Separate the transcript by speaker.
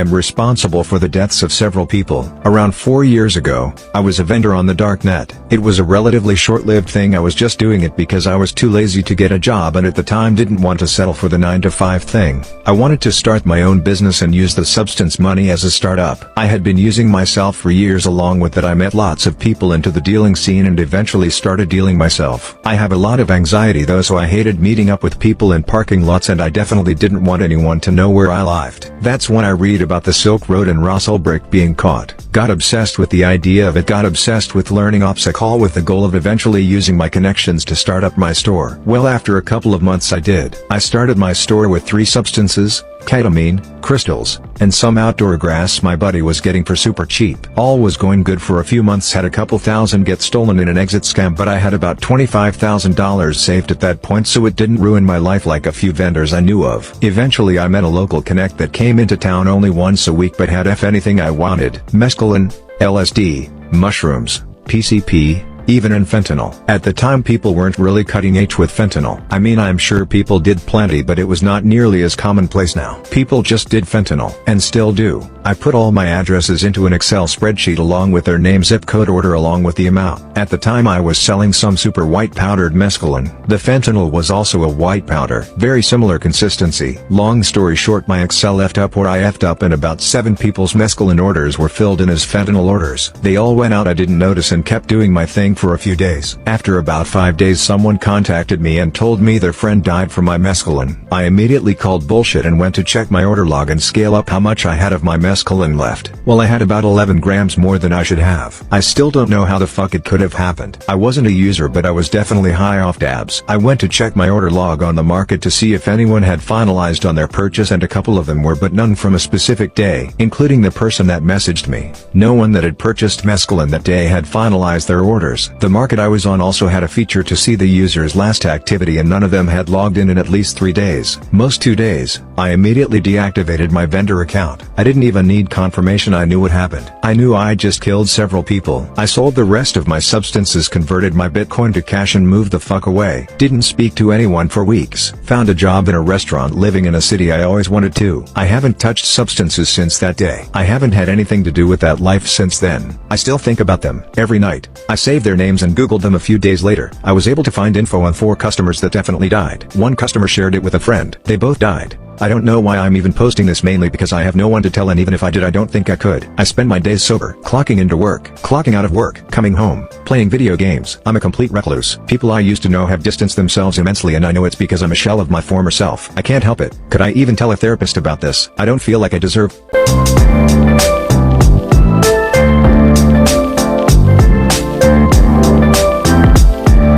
Speaker 1: am responsible for the deaths of several people. Around 4 years ago, I was a vendor on the dark net. It was a relatively short-lived thing. I was just doing it because I was too lazy to get a job and at the time didn't want to settle for the 9-to-5 thing. I wanted to start my own business and use the substance money as a startup. I had been using myself for years. Along with that, I met lots of people into the dealing scene and eventually started dealing myself. I have a lot of anxiety though, so I hated meeting up with people in parking lots and I definitely didn't want anyone to know where I lived. That's when I read about the Silk Road and Rosselbrick being caught. Got obsessed with the idea of it, got obsessed with learning obstacle with the goal of eventually using my connections to start up my store. Well, after a couple of months I did. I started my store with 3 substances, ketamine, crystals, and some outdoor grass my buddy was getting for super cheap. All was going good for a few months, had a couple thousand get stolen in an exit scam, but I had about $25,000 saved at that point, so it didn't ruin my life like a few vendors I knew of. Eventually I met a local connect that came into town only once a week but had anything I wanted: mescaline, LSD, mushrooms, PCP, even in fentanyl. At the time people weren't really cutting edge with fentanyl. I mean, I'm sure people did plenty, but it was not nearly as commonplace now. People just did fentanyl, and still do. I put all my addresses into an Excel spreadsheet along with their name, zip code, order along with the amount. At the time I was selling some super white powdered mescaline. The fentanyl was also a white powder. Very similar consistency. Long story short, my Excel effed up where I effed up and about 7 people's mescaline orders were filled in as fentanyl orders. They all went out. I didn't notice and kept doing my thing for a few days. After about 5 days someone contacted me and told me their friend died from my mescaline. I immediately called bullshit and went to check my order log and scale up how much I had of my mescaline left. Well, I had about 11 grams more than I should have. I still don't know how the fuck it could have happened. I wasn't a user, but I was definitely high off dabs. I went to check my order log on the market to see if anyone had finalized on their purchase, and a couple of them were, but none from a specific day, including the person that messaged me. No one that had purchased mescaline that day had finalized their orders. The market I was on also had a feature to see the user's last activity, and none of them had logged in at least 3 days. Most 2 days. I immediately deactivated my vendor account. I didn't even need confirmation. I knew what happened. I knew I just killed several people. I sold the rest of my substances, converted my Bitcoin to cash, and moved the fuck away. Didn't speak to anyone for weeks. Found a job in a restaurant living in a city I always wanted to. I haven't touched substances since that day. I haven't had anything to do with that life since then. I still think about them every night. I saved their names and Googled them. A few days later, I was able to find info on 4 customers that definitely died. One customer shared it with a friend. They both died. I don't know why I'm even posting this, mainly because I have no one to tell, and even if I did I don't think I could. I spend my days sober, clocking into work, clocking out of work, coming home, playing video games. I'm a complete recluse. People I used to know have distanced themselves immensely, and I know it's because I'm a shell of my former self. I can't help it. Could I even tell a therapist about this? I don't feel like I deserve